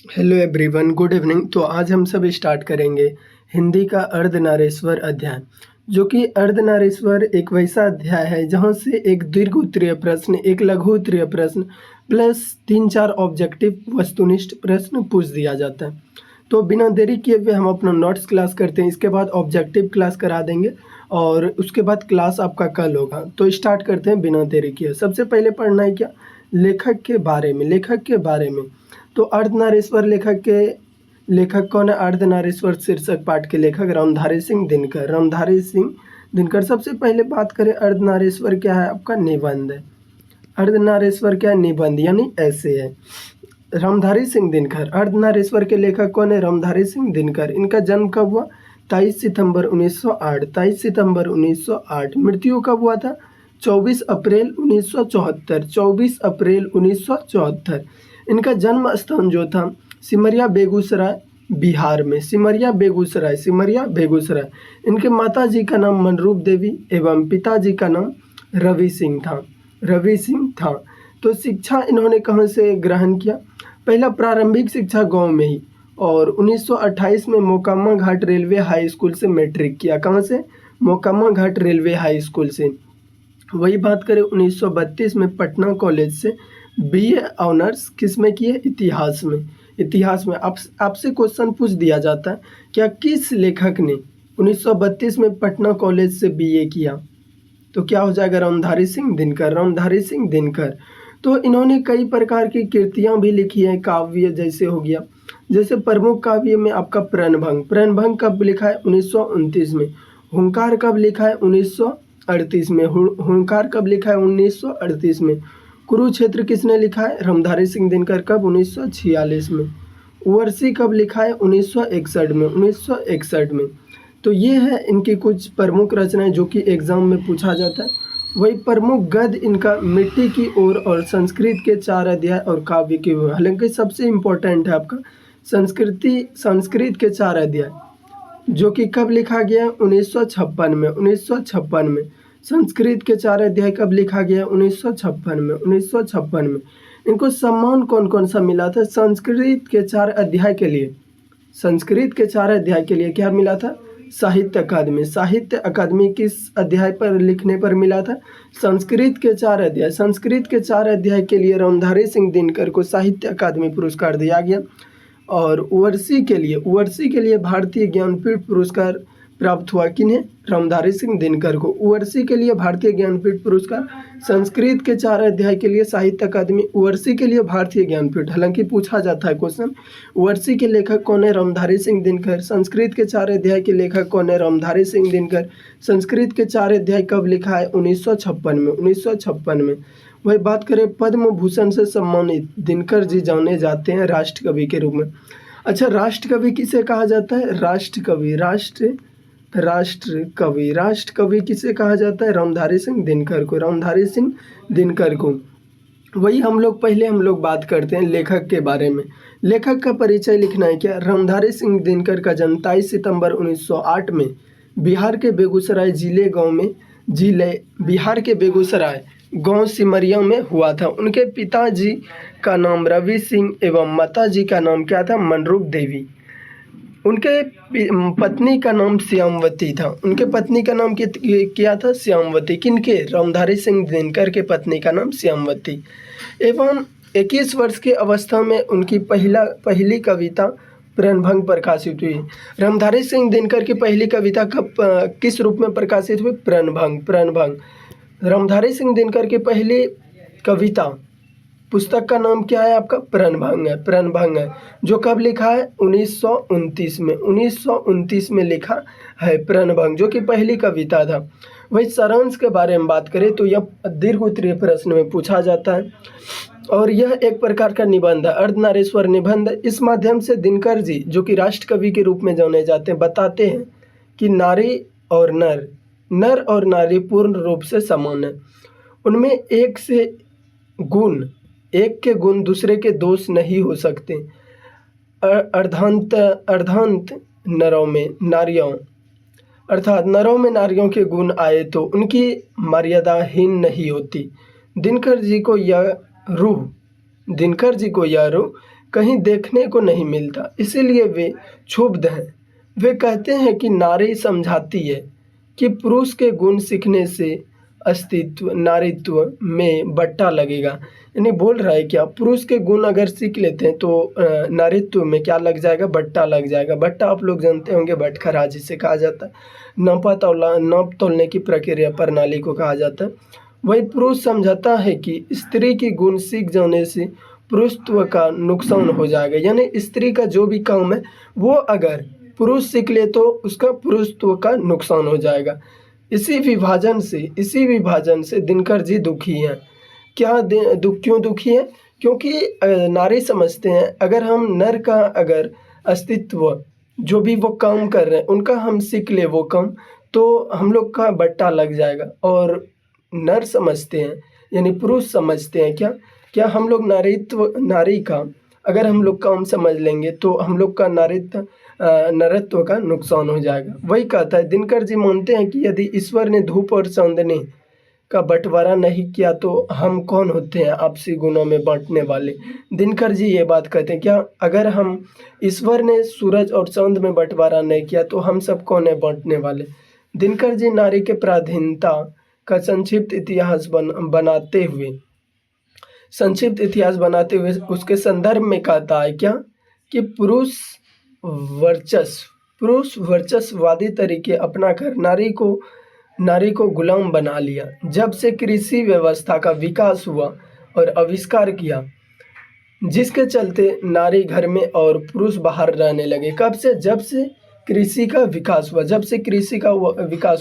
Hello everyone, good evening. तो आज हम सब स्टार्ट करेंगे हिंदी का अर्धनारीश्वर अध्याय, जो कि अर्धनारीश्वर एक वैसा अध्याय है जहां से एक दीर्घ उत्तरीय प्रश्न, एक लघु उत्तरीय प्रश्न प्लस 3-4 ऑब्जेक्टिव वस्तुनिष्ठ प्रश्न पूछ दिया जाता है। तो बिना देरी किए हुए हम अपना नोट्स क्लास करते हैं, इसके बाद ऑब्जेक्टिव क्लास करा देंगे और उसके बाद क्लास आपका कल होगा। तो स्टार्ट करते हैं बिना देरी किए। सबसे पहले पढ़ना है क्या, लेखक के बारे में। लेखक के बारे में तो अर्धनारीश्वर लेखक कौन है? अर्धनारीश्वर शीर्षक पाठ के लेखक रामधारी सिंह दिनकर। रामधारी सिंह दिनकर। सबसे पहले बात करें अर्धनारीश्वर क्या है, आपका निबंध है। अर्धनारीश्वर क्या है? निबंध यानी ऐसे है। रामधारी सिंह दिनकर अर्धनारीश्वर के लेखक कौन है? रामधारी सिंह दिनकर। इनका जन्म कब हुआ? 23 सितंबर 1908। 23 सितंबर 1908। मृत्यु कब हुआ था? 24 अप्रैल 1974। 24 अप्रैल 1974। इनका जन्म स्थान जो था सिमरिया बेगूसराय बिहार में। सिमरिया बेगूसराय, सिमरिया बेगूसराय। इनके माता जी का नाम मनरूप देवी एवं पिताजी का नाम रवि सिंह था। रवि सिंह था। तो शिक्षा इन्होंने कहाँ से ग्रहण किया? पहला प्रारंभिक शिक्षा गांव में ही, और 1928 में मोकामा घाट रेलवे हाई स्कूल से मैट्रिक किया। कहाँ से? मोकामा घाट रेलवे हाई स्कूल से। वही बात करें 1932 में पटना कॉलेज से बीए ऑनर्स किस में किए? इतिहास में। इतिहास में आपसे क्वेश्चन पूछ दिया जाता है, क्या किस लेखक ने 1932 में पटना कॉलेज से बीए किया? तो क्या हो जाएगा? रामधारी सिंह दिनकर। रामधारी सिंह दिनकर। तो इन्होंने कई प्रकार की कृतियां भी लिखी हैं, काव्य जैसे हो गया। जैसे प्रमुख काव्य में आपका प्रणभंग। प्रणभंग कब लिखा है? 1929 में। हुंकार कब लिखा है? 1938 में। हुंकार कब लिखा है? 1938 में। कुरुक्षेत्र किसने लिखा है? रामधारी सिंह दिनकर। कब? 1946 में। उर्वशी कब लिखा है? 1961 में। 1961 में। तो ये है इनकी कुछ प्रमुख रचनाएं जो कि एग्जाम में पूछा जाता है। वही प्रमुख गद्य इनका मिट्टी की ओर और संस्कृत के 4 अध्याय और काव्य की ओर। हालांकि सबसे इम्पोर्टेंट है आपका संस्कृत के 4 अध्याय, जो कि कब लिखा गया है? 1956 में। 1956 में। संस्कृत के 4 अध्याय कब लिखा गया है? 1956 में। 1956 में। इनको सम्मान कौन कौन सा मिला था संस्कृत के 4 अध्याय के लिए? संस्कृत के 4 अध्याय के लिए क्या मिला था? साहित्य अकादमी। साहित्य अकादमी किस अध्याय पर लिखने पर मिला था? संस्कृत के 4 अध्याय। संस्कृत के 4 अध्याय के लिए रामधारी सिंह दिनकर को साहित्य अकादमी पुरस्कार दिया गया। और उर्वशी के लिए भारतीय ज्ञानपीठ पुरस्कार प्राप्त हुआ। किन्हें? रामधारी सिंह दिनकर को। उर्वशी के लिए भारतीय ज्ञानपीठ पुरस्कार। संस्कृत के 4 अध्याय के लिए साहित्य अकादमी, उर्वशी के लिए भारतीय ज्ञानपीठ। हालांकि पूछा जाता है क्वेश्चन, उर्वशी के लेखक कौन है? रामधारी सिंह दिनकर। संस्कृत के 4 अध्याय के लेखक कौन है? रामधारी सिंह दिनकर। संस्कृत के 4 अध्याय कब लिखा है? 1956 में। 1956 में। वही बात करें पद्म भूषण से सम्मानित दिनकर जी जाने जाते हैं राष्ट्र कवि के रूप में। अच्छा, राष्ट्र कवि किसे कहा जाता है? राष्ट्र कवि। राष्ट्र कवि किसे कहा जाता है? रामधारी सिंह दिनकर को। रामधारी सिंह दिनकर को। वही हम लोग बात करते हैं लेखक के बारे में। लेखक का परिचय लिखना है क्या? रामधारी सिंह दिनकर का जन्म 23 सितंबर 1908 में बिहार के बेगूसराय बिहार के बेगूसराय गांव सिमरिया में हुआ था। उनके पिताजी का नाम रवि सिंह एवं माताजी का नाम क्या था? मनरूप देवी। उनके पत्नी का नाम श्यामवती था। उनके पत्नी का नाम क्या था? श्यामवती। किनके? रामधारी सिंह दिनकर के पत्नी का नाम श्यामवती। एवं 21 वर्ष की अवस्था में उनकी पहली कविता प्रणभंग प्रकाशित हुई। रामधारी सिंह दिनकर की पहली कविता किस रूप में प्रकाशित हुई? प्रणभंग। रामधारी सिंह दिनकर की पहली कविता पुस्तक का नाम क्या है आपका? प्रणभंग है। जो कब लिखा है? 1929 में। 1929 में लिखा है प्रणभंग, जो कि पहली कविता था। वही सारांश के बारे में बात करें तो यह दीर्घ उत्तरीय प्रश्न में पूछा जाता है और यह एक प्रकार का निबंध है, अर्धनारीश्वर निबंध। इस माध्यम से दिनकर जी, जो कि राष्ट्र कवि के रूप में जाने जाते हैं, बताते हैं कि नारी और नर और नारी पूर्ण रूप से समान है। उनमें एक के गुण दूसरे के दोष नहीं हो सकते। अर्धांत नरों में नारियों अर्थात नरों में नारियों के गुण आए तो उनकी मर्यादाहीन नहीं होती। दिनकर जी को यह रूह कहीं देखने को नहीं मिलता, इसीलिए वे क्षुब्ध हैं। वे कहते हैं कि नारी समझाती है कि पुरुष के गुण सीखने से अस्तित्व नारीत्व में बट्टा लगेगा। यानी बोल रहा है क्या, पुरुष के गुण अगर सीख लेते हैं तो नारीत्व में क्या लग जाएगा, बट्टा लग जाएगा। बट्टा आप लोग जानते होंगे, बटखरा जिसे कहा जाता है, नाप तोलने की प्रक्रिया प्रणाली को कहा जाता है। वही पुरुष समझाता है कि स्त्री की गुण सीख जाने से पुरुषत्व का नुकसान हो जाएगा। यानी स्त्री का जो भी काम है वो अगर पुरुष सीख ले तो उसका पुरुषत्व का नुकसान हो जाएगा। इसी विभाजन से दिनकर जी दुखी हैं। क्यों दुखी हैं? क्योंकि नारी समझते हैं अगर हम नर का अगर अस्तित्व जो भी वो काम कर रहे हैं उनका हम सीख ले वो काम, तो हम लोग का बट्टा लग जाएगा। और नर समझते हैं यानी पुरुष समझते हैं क्या हम लोग नारी का अगर हम लोग काम समझ लेंगे तो हम लोग का नरत्व का नुकसान हो जाएगा। वही कहता है, दिनकर जी मानते हैं कि यदि ईश्वर ने धूप और चांदनी का बंटवारा नहीं किया तो हम कौन होते हैं आपसी गुणों में बांटने वाले। दिनकर जी ये बात कहते हैं, क्या अगर हम ईश्वर ने सूरज और चांद में बंटवारा नहीं किया तो हम सब कौन है बांटने वाले। दिनकर जी नारी के पराधीनता का संक्षिप्त इतिहास बनाते हुए उसके संदर्भ में कहता है क्या कि पुरुष वर्चस्ववादी तरीके अपनाकर नारी को गुलाम बना लिया। जब से कृषि व्यवस्था का विकास हुआ और आविष्कार किया, जिसके चलते नारी घर में और पुरुष बाहर रहने लगे। कब से? जब से कृषि का विकास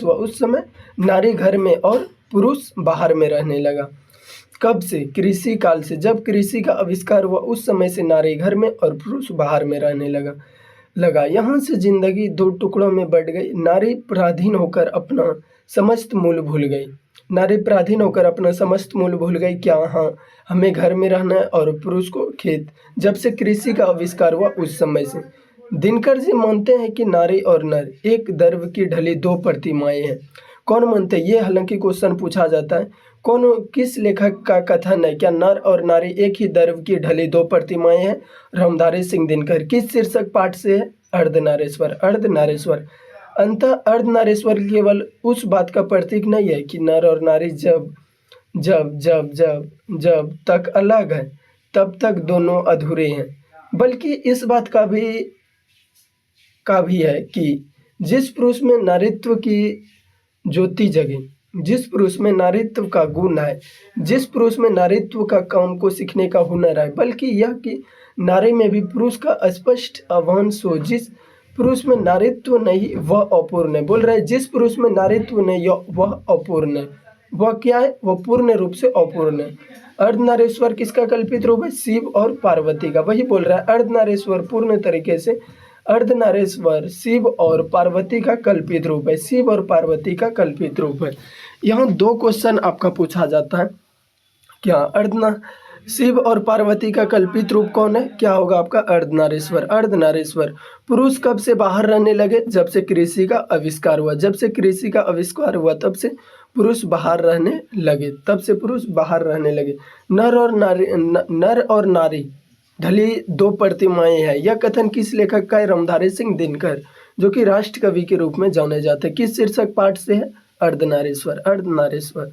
हुआ उस समय नारी घर में और पुरुष बाहर में रहने लगा। कब से? कृषि काल से। जब कृषि का आविष्कार हुआ उस समय से नारी घर में और पुरुष बाहर में रहने लगा। यहाँ से जिंदगी दो टुकड़ों में बट गई। नारी पराधीन होकर अपना समस्त मूल भूल गई। क्या? हाँ, हमें घर में रहना है और पुरुष को खेत। जब से कृषि का आविष्कार हुआ उस समय से। दिनकर जी मानते हैं कि नारी और नर एक द्रव की ढली दो प्रतिमाएं हैं। कौन मानते हैं? ये हालांकि क्वेश्चन पूछा जाता है। किस लेखक का कथन है? क्या नर और नारी एक ही द्रव की ढली दो प्रतिमाएं हैं? रामधारी सिंह दिनकर। किस शीर्षक पाठ से है? अर्धनारीश्वर। अंततः अर्धनारीश्वर केवल उस बात का प्रतीक नहीं है कि नर और नारी जब तक अलग है तब तक दोनों अधूरे हैं, बल्कि इस बात का भी है कि जिस पुरुष में नारीत्व की ज्योति जगे, जिस पुरुष में नारीत्व का गुण है, जिस पुरुष में नारीत्व का काम को सीखने का हुनर है, बल्कि यह कि नारी में भी पुरुष का स्पष्ट अवंश हो। जिस पुरुष में नारीत्व नहीं वह अपूर्ण है। बोल रहे हैं जिस पुरुष में नारीत्व नहीं वह अपूर्ण है। वह क्या है? वह पूर्ण रूप से अपूर्ण है। अर्धनारीश्वर किसका कल्पित रूप है? शिव और पार्वती का। वही बोल रहा है अर्धनारीश्वर पूर्ण तरीके से अर्धनारीश्वर शिव और पार्वती का कल्पित रूप है। यहाँ दो क्वेश्चन आपका पूछा जाता है। क्या शिव और पार्वती का कल्पित रूप कौन है? क्या होगा आपका? अर्धनारीश्वर। पुरुष कब से बाहर रहने लगे? जब से कृषि का आविष्कार हुआ तब से पुरुष बाहर रहने लगे। नर और नारी ढली दो प्रतिमाएं हैं। यह कथन किस लेखक का है? रामधारी सिंह दिनकर, जो कि राष्ट्र कवि के रूप में जाने जाते हैं। किस शीर्षक पाठ से है? अर्धनारीश्वर।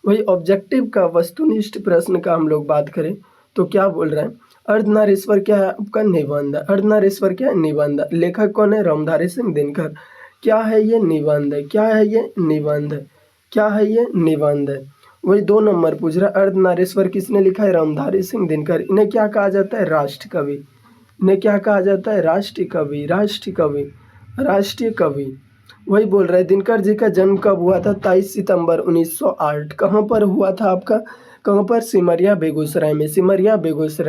वही ऑब्जेक्टिव का वस्तुनिष्ठ प्रश्न का हम लोग बात करें तो क्या बोल रहे हैं? अर्धनारीश्वर क्या है आपका? निबंध। लेखक कौन है? रामधारी सिंह दिनकर। क्या है ये? निबंध है। वही 2 नंबर पूछ रहा है, अर्धनारीश्वर किसने लिखा है? रामधारी सिंह दिनकर। इन्हें क्या कहा जाता है? राष्ट्रीय कवि। वही बोल रहे हैं दिनकर जी का जन्म कब हुआ था? 23 सितंबर 1908। कहाँ पर हुआ था आपका? कहाँ पर? सिमरिया बेगूसराय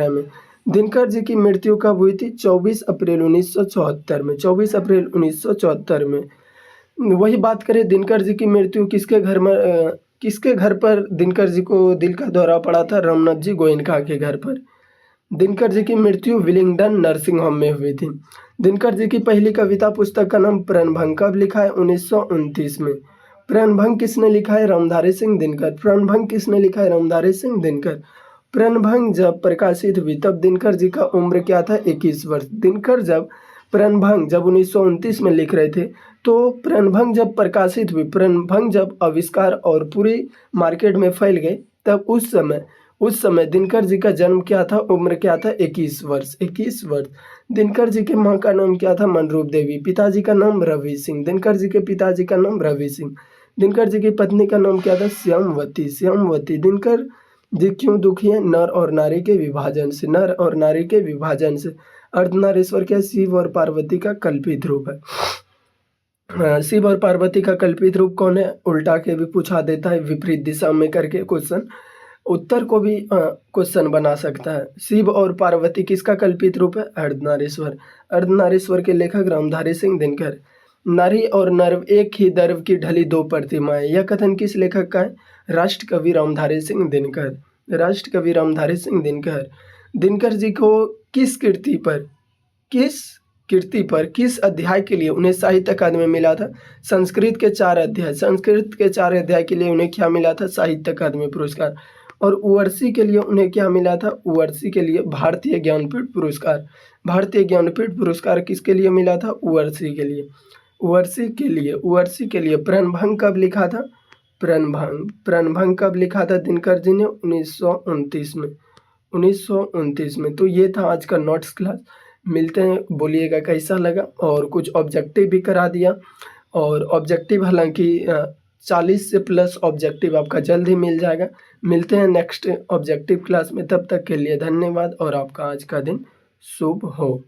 में। दिनकर जी की मृत्यु कब हुई थी? 24 अप्रैल 1974 में। वही बात करें दिनकर जी की मृत्यु किसके घर पर दिनकर जी को दिल का दौरा पड़ा था? रामनाथ जी गोयनका के घर पर। दिनकर जी की मृत्यु विलिंगडन नर्सिंग होम में हुई थी। दिनकर जी की पहली कविता पुस्तक का नाम प्रणभंग कब लिखा है? 1929 में। प्रणभंग किसने लिखा है? रामधारी सिंह दिनकर। प्रणभंग जब प्रकाशित हुई तब दिनकर जी का उम्र क्या था? 21 वर्ष। दिनकर जब प्रणभंग जब 1929 में लिख रहे थे, तो प्रणभंग जब प्रकाशित हुई, प्रणभंग जब आविष्कार और पूरी मार्केट में फैल गए, तब उस समय दिनकर जी का जन्म क्या था? उम्र क्या था? 21 वर्ष। 21 वर्ष। दिनकर जी के माँ का नाम क्या था? मनरूप देवी। पिताजी का नाम रवि सिंह। दिनकर जी के पिताजी का नाम रवि सिंह। दिनकर जी की पत्नी का नाम क्या था? श्यामवती। श्यामवती। दिनकर जी क्यों दुखी है? नर और नारी के विभाजन से। नर और नारी के विभाजन से। अर्धनारीश्वर क्या है? शिव और पार्वती का कल्पित रूप है। शिव और पार्वती का कल्पित रूप कौन है? उल्टा के भी पूछा देता है, विपरीत दिशा में करके क्वेश्चन, उत्तर को भी क्वेश्चन बना सकता है। शिव और पार्वती किसका कल्पित रूप है? अर्धनारीश्वर। अर्धनारीश्वर के लेखक रामधारी सिंह दिनकर। नारी और नर एक ही दर्व की ढली दो प्रतिमाएं, यह कथन किस लेखक का है? राष्ट्र कवि रामधारी सिंह दिनकर। राष्ट्र कवि रामधारी सिंह दिनकर। दिनकर जी को किस अध्याय के लिए उन्हें साहित्य अकादमी मिला था? संस्कृत के 4 अध्याय। संस्कृत के 4 अध्याय के लिए उन्हें क्या मिला था? साहित्य अकादमी पुरस्कार। और उवर्सी के लिए उन्हें क्या मिला था? उवर्सी के लिए भारतीय ज्ञानपीठ पुरस्कार। भारतीय ज्ञानपीठ पुरस्कार किसके लिए मिला था? उवर्सी के लिए। उवर्सी के लिए प्रणभंग कब लिखा था? प्रणभंग कब लिखा था दिनकर जी ने? 1929 में। 1929 में। तो ये था आज का नोट्स क्लास। मिलते हैं, बोलिएगा कैसा लगा। और कुछ ऑब्जेक्टिव भी करा दिया, और ऑब्जेक्टिव हालांकि 40 से प्लस ऑब्जेक्टिव आपका जल्द ही मिल जाएगा। मिलते हैं नेक्स्ट ऑब्जेक्टिव क्लास में, तब तक के लिए धन्यवाद और आपका आज का दिन शुभ हो।